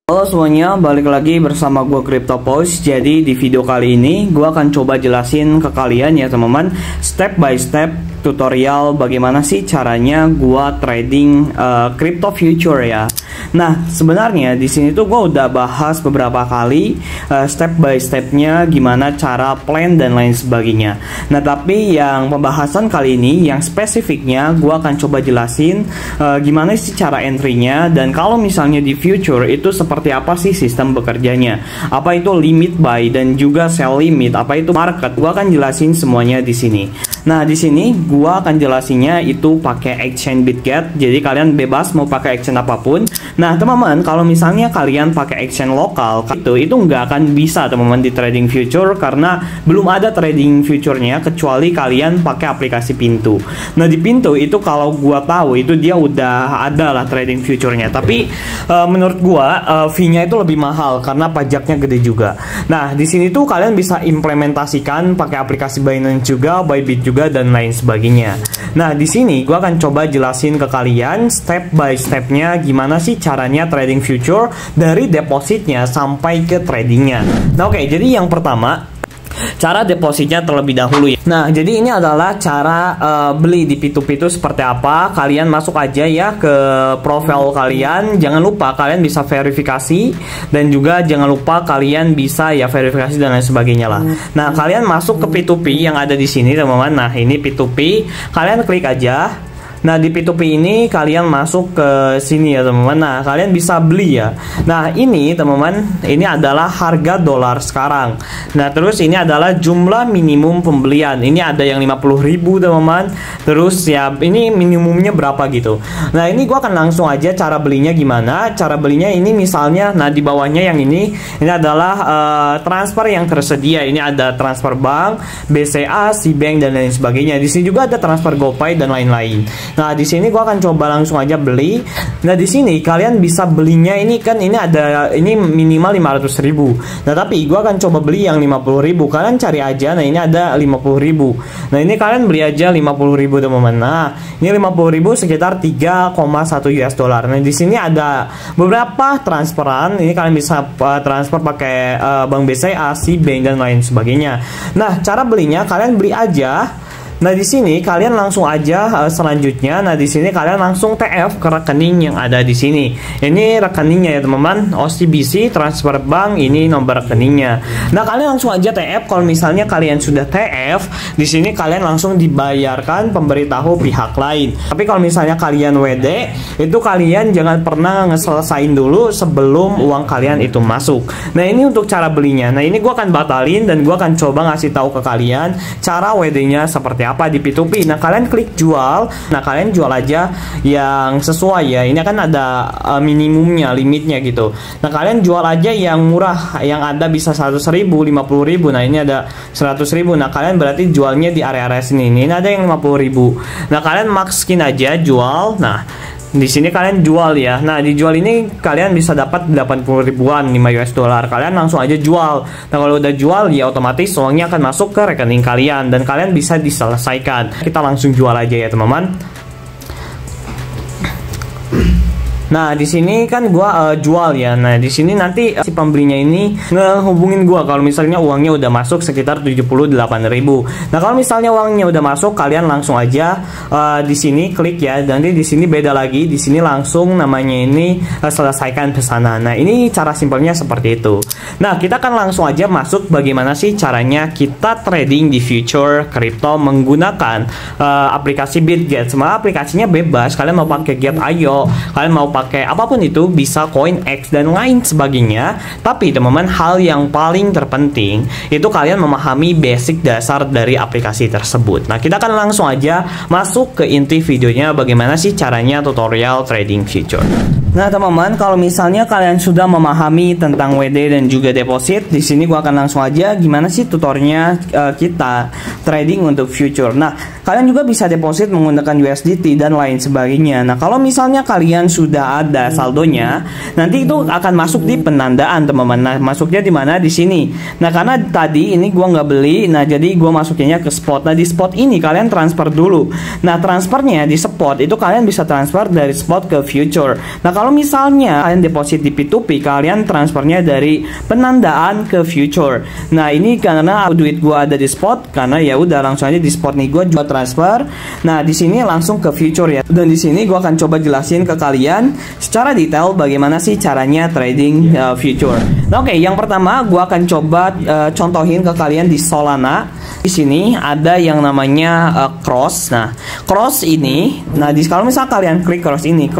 Halo semuanya, balik lagi bersama gue CryptoPost. Jadi di video kali ini gue akan coba jelasin ke kalian ya teman-teman, step by step tutorial bagaimana sih caranya gue trading crypto future ya. Nah sebenarnya di sini tuh gue udah bahas beberapa kali step by stepnya, gimana cara plan dan lain sebagainya. Nah tapi yang pembahasan kali ini yang spesifiknya gue akan coba jelasin gimana sih cara entry-nya, dan kalau misalnya di future itu seperti apa sih sistem bekerjanya, apa itu limit buy dan juga sell limit, apa itu market. Gua akan jelasin semuanya di sini. Nah, di sini gua akan jelasinnya itu pakai exchange Bitget. Jadi kalian bebas mau pakai exchange apapun. Nah, teman-teman, kalau misalnya kalian pakai exchange lokal itu nggak akan bisa teman-teman di trading future, karena belum ada trading future-nya kecuali kalian pakai aplikasi Pintu. Nah, di Pintu itu kalau gua tahu itu dia udah ada lah trading future-nya. Tapi menurut gua fee-nya itu lebih mahal karena pajaknya gede juga. Nah, di sini tuh kalian bisa implementasikan pakai aplikasi Binance juga, Bybit juga dan lain sebagainya. Nah, di sini gua akan coba jelasin ke kalian step by stepnya gimana sih caranya trading future dari depositnya sampai ke tradingnya. Nah, oke, jadi yang pertama cara depositnya terlebih dahulu ya. Nah, jadi ini adalah cara beli di P2P itu seperti apa. Kalian masuk aja ya ke profil kalian. Jangan lupa kalian bisa verifikasi, dan juga jangan lupa kalian bisa ya verifikasi dan lain sebagainya lah. Nah, kalian masuk ke P2P yang ada di sini teman-teman. Nah, ini P2P. Kalian klik aja. Nah, di P2P ini kalian masuk ke sini ya teman-teman. Nah, kalian bisa beli ya. Nah, ini teman-teman, ini adalah harga dolar sekarang. Nah, terus ini adalah jumlah minimum pembelian. Ini ada yang 50.000 teman-teman. Terus ya ini minimumnya berapa gitu. Nah, ini gua akan langsung aja cara belinya gimana. Cara belinya ini misalnya, nah di bawahnya yang ini adalah transfer yang tersedia. Ini ada transfer bank, BCA, Cbank dan lain sebagainya. Di sini juga ada transfer GoPay dan lain-lain. Nah, di sini gua akan coba langsung aja beli. Nah, di sini kalian bisa belinya ini kan ini ada ini minimal 500.000. Nah, tapi gua akan coba beli yang 50.000. Kalian cari aja. Nah, ini ada 50.000. Nah, ini kalian beli aja 50.000 teman-teman. Nah, ini 50.000 sekitar 3,1 US dollar. Nah, di sini ada beberapa transferan. Ini kalian bisa transfer pakai bank BCA, Cbank dan lain sebagainya. Nah, cara belinya kalian beli aja. Nah, di sini kalian langsung aja selanjutnya. Nah, di sini kalian langsung TF ke rekening yang ada di sini. Ini rekeningnya ya teman-teman, OCBC transfer bank, ini nomor rekeningnya. Nah, kalian langsung aja TF. Kalau misalnya kalian sudah TF, di sini kalian langsung dibayarkan pemberitahu pihak lain. Tapi kalau misalnya kalian WD, itu kalian jangan pernah ngeselesain dulu sebelum uang kalian itu masuk. Nah, ini untuk cara belinya. Nah, ini gua akan batalin dan gua akan coba ngasih tahu ke kalian cara WD-nya seperti apa di P2P. Nah, kalian klik jual. Nah, kalian jual aja yang sesuai ya. Ini kan ada minimumnya, limitnya gitu. Nah, kalian jual aja yang murah, yang ada bisa 100.000, 50.000. Nah, ini ada 100.000. Nah, kalian berarti jualnya di area-area sini. Ini ada yang 50.000. Nah, kalian makskin aja jual. Nah, di sini kalian jual ya. Nah, dijual ini kalian bisa dapat 80 ribuan 5 US dollar. Kalian langsung aja jual. Nah, kalau udah jual ya otomatis uangnya akan masuk ke rekening kalian dan kalian bisa diselesaikan. Kita langsung jual aja ya, teman-teman. Nah, di sini kan gua jual ya. Nah, di sini nanti si pembelinya ini ngehubungin gua kalau misalnya uangnya udah masuk sekitar 78.000. Nah, kalau misalnya uangnya udah masuk, kalian langsung aja di sini klik ya. Nanti di sini beda lagi. Di sini langsung namanya ini selesaikan pesanan. Nah, ini cara simpelnya seperti itu. Nah, kita akan langsung aja masuk bagaimana sih caranya kita trading di future crypto menggunakan aplikasi Bitget. Semua aplikasinya bebas. Kalian mau pakai Get.io, kalian mau pakai apapun itu, bisa CoinEx dan lain sebagainya. Tapi teman-teman, hal yang paling terpenting itu kalian memahami basic dasar dari aplikasi tersebut. Nah, kita akan langsung aja masuk ke inti videonya bagaimana sih caranya tutorial trading future. Nah, teman-teman, kalau misalnya kalian sudah memahami tentang WD dan juga deposit, di sini gua akan langsung aja gimana sih tutornya kita trading untuk future. Nah, kalian juga bisa deposit menggunakan USDT dan lain sebagainya. Nah, kalau misalnya kalian sudah ada saldonya, nanti itu akan masuk di penandaan, teman-teman. Nah, masuknya di mana? Di sini. Nah, karena tadi ini gua nggak beli, nah jadi gua masukinnya ke spot. Nah, di spot ini kalian transfer dulu. Nah, transfernya di spot itu kalian bisa transfer dari spot ke future. Nah, kalau kalau misalnya kalian deposit di P2P, kalian transfernya dari penandaan ke future. Nah, ini karena duit gua ada di spot, karena ya udah langsung aja di spot nih gua juga transfer. Nah, di sini langsung ke future ya. Dan di sini gua akan coba jelasin ke kalian secara detail bagaimana sih caranya trading future. Nah, oke, yang pertama gua akan coba contohin ke kalian di Solana. Di sini ada yang namanya cross. Nah, cross ini, kalau misal kalian klik cross ini,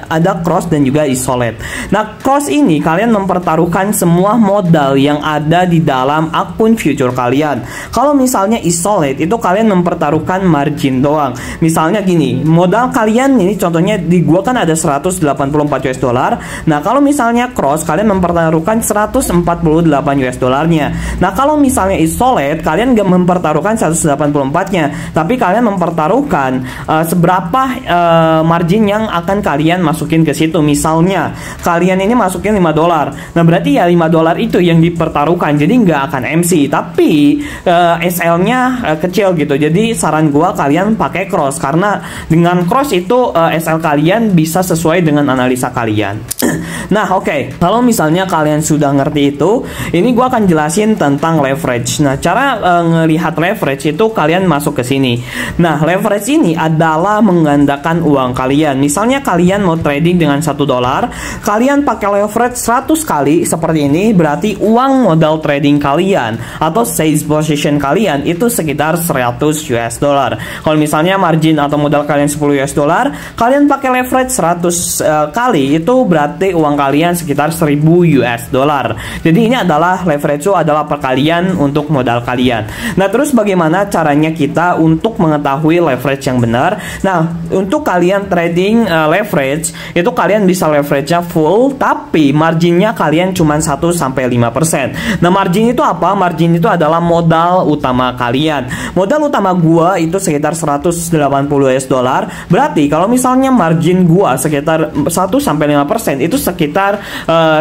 ada cross dan juga isolate. Nah, cross ini kalian mempertaruhkan semua modal yang ada di dalam akun future kalian. Kalau misalnya isolate itu kalian mempertaruhkan margin doang. Misalnya gini, modal kalian ini contohnya di gua kan ada 184 US dollar. Nah, kalau misalnya cross kalian mempertaruhkan 148 US dollarnya. Nah, kalau misalnya isolate kalian gak mempertaruhkan 184-nya, tapi kalian mempertaruhkan seberapa margin yang akan kalian masukin ke situ. Misalnya kalian ini masukin 5 dolar. Nah, berarti ya 5 dolar itu yang dipertaruhkan. Jadi nggak akan MC, tapi SL-nya kecil gitu. Jadi saran gua kalian pakai cross, karena dengan cross itu SL kalian bisa sesuai dengan analisa kalian. Nah, oke. Kalau misalnya kalian sudah ngerti itu, ini gua akan jelasin tentang leverage. Nah, cara ngelihat leverage itu kalian masuk ke sini. Nah, leverage ini adalah menggandakan uang kalian. Misalnya kalian mau trading dengan 1 dolar, kalian pakai leverage 100 kali seperti ini, berarti uang modal trading kalian atau sales position kalian itu sekitar 100 US dollar. Kalau misalnya margin atau modal kalian 10 US dollar, kalian pakai leverage 100 kali, itu berarti uang kalian sekitar 1000 US dollar. Jadi ini adalah leverage, itu adalah perkalian untuk modal kalian. Nah, terus bagaimana caranya kita untuk mengetahui leverage yang benar? Nah, untuk kalian trading leverage, itu kalian bisa leverage-nya full, tapi marginnya kalian cuma 1-5%. Nah, margin itu apa? Margin itu adalah modal utama kalian. Modal utama gua itu sekitar 180 US dollar. Berarti kalau misalnya margin gua sekitar 1-5%, itu sekitar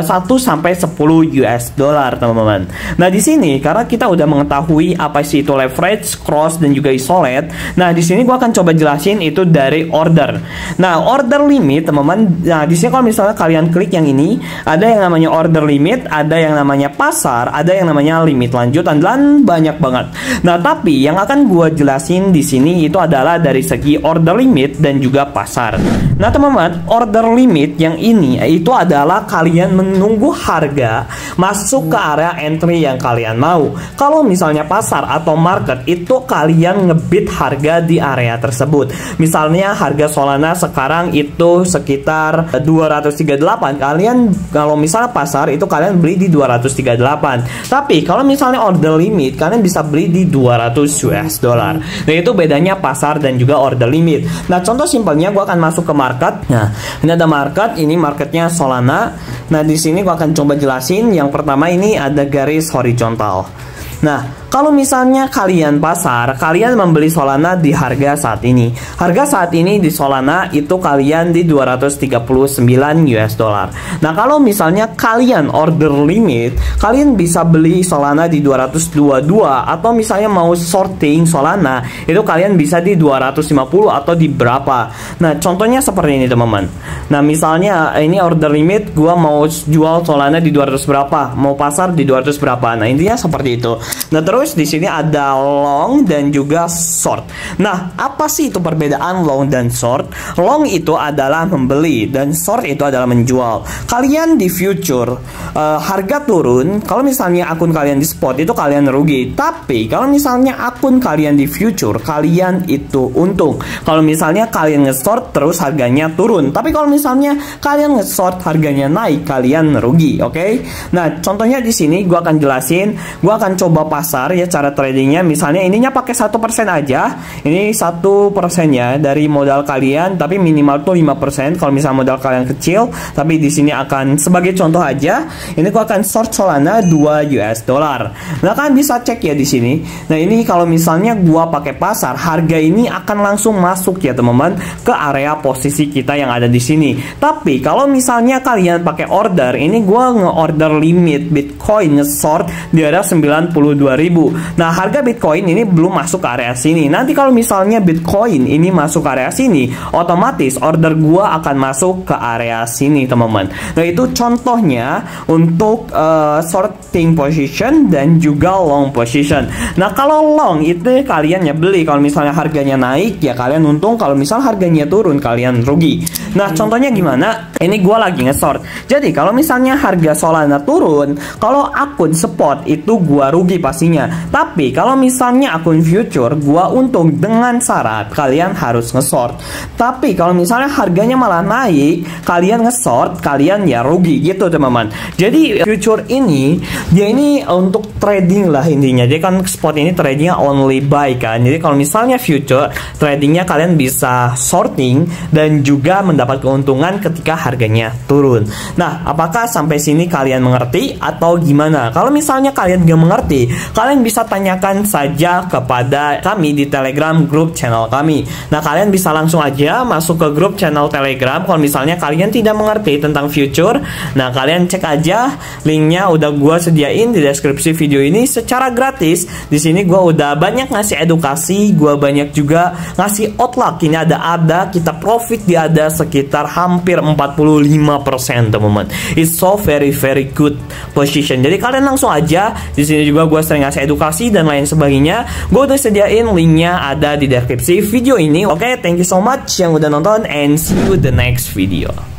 1-10 US dollar, teman-teman. Nah, di sini karena kita udah mengetahui apa sih itu leverage, cross dan juga isolate. Nah, di sini gua akan coba jelasin itu dari order. Nah, order limit, teman-teman. Nah, di sini kalau misalnya kalian klik yang ini, ada yang namanya order limit, ada yang namanya pasar, ada yang namanya limit lanjutan, dan banyak banget. Nah, tapi yang akan gua jelasin di sini itu adalah dari segi order limit dan juga pasar. Nah, teman-teman, order limit yang ini itu adalah kalian menunggu harga masuk ke area entry yang kalian mau. Kalau misalnya pasar atau market itu kalian ngebid harga di area tersebut. Misalnya harga Solana sekarang itu sekitar 238. Kalian kalau misalnya pasar itu kalian beli di 238. Tapi kalau misalnya order limit kalian bisa beli di 200 US dollar. Nah, itu bedanya pasar dan juga order limit. Nah, contoh simpelnya gua akan masuk ke market. Nah, ini ada market, ini marketnya Solana. Nah, di sini gua akan coba jelasin. Yang pertama ini ada garis horizontal. Nah, kalau misalnya kalian pasar, kalian membeli Solana di harga saat ini. Harga saat ini di Solana itu kalian di 239 US dollar. Nah, kalau misalnya kalian order limit, kalian bisa beli Solana di 222, atau misalnya mau sorting Solana, itu kalian bisa di 250 atau di berapa. Nah, contohnya seperti ini, teman-teman. Nah, misalnya ini order limit, gua mau jual Solana di 200 berapa, mau pasar di 200 berapa. Nah, intinya seperti itu. Nah, terus di sini ada long dan juga short. Nah, apa sih itu perbedaan long dan short? Long itu adalah membeli dan short itu adalah menjual. Kalian di future harga turun, kalau misalnya akun kalian di spot itu kalian rugi. Tapi kalau misalnya akun kalian di future, kalian itu untung. Kalau misalnya kalian nge-short terus harganya turun. Tapi kalau misalnya kalian nge-short harganya naik, kalian rugi, oke? Nah, contohnya di sini gua akan jelasin. Gua akan coba pasar ya cara tradingnya. Misalnya ininya pakai 1% aja. Ini 1%-nya dari modal kalian, tapi minimal tuh 5%. Kalau misalnya modal kalian kecil, tapi di sini akan sebagai contoh aja. Ini gua akan short Solana 2 US dollar. Nah, kan bisa cek ya di sini. Nah, ini kalau misalnya gua pakai pasar, harga ini akan langsung masuk ya teman-teman ke area posisi kita yang ada di sini. Tapi kalau misalnya kalian pakai order, ini gua nge-order limit Bitcoin nge-short di area 92.000. Nah, harga Bitcoin ini belum masuk ke area sini. Nanti kalau misalnya Bitcoin ini masuk ke area sini, otomatis order gua akan masuk ke area sini teman-teman. Nah, itu contohnya untuk shorting position dan juga long position. Nah, kalau long itu kalian ya beli, kalau misalnya harganya naik ya kalian untung, kalau misalnya harganya turun kalian rugi. Nah, contohnya gimana? Ini gua lagi nge-short. Jadi kalau misalnya harga Solana turun, kalau akun spot itu gua rugi pastinya. Tapi kalau misalnya akun future gua untung dengan syarat kalian harus nge-short. Tapi kalau misalnya harganya malah naik, kalian nge-short, kalian ya rugi gitu teman-teman. Jadi future ini dia ini untuk trading lah intinya. Jadi kan spot ini tradingnya only buy kan. Jadi kalau misalnya future tradingnya kalian bisa shorting dan juga mendapat keuntungan ketika harganya turun. Nah, apakah sampai sini kalian mengerti atau gimana? Kalau misalnya kalian gak mengerti, kalian bisa tanyakan saja kepada kami di Telegram grup channel kami. Nah, kalian bisa langsung aja masuk ke grup channel Telegram kalau misalnya kalian tidak mengerti tentang future. Nah, kalian cek aja linknya udah gua sediain di deskripsi video ini secara gratis. Di sini gua udah banyak ngasih edukasi, gua banyak juga ngasih outlook. Ini ada kita profit dia ada sekitar hampir 45% teman-teman. It's so very good position. Jadi kalian langsung aja di sini juga gua sering ngasih edukasi dan lain sebagainya. Gua udah sediain linknya ada di deskripsi video ini. Oke, thank you so much yang udah nonton and see you the next video.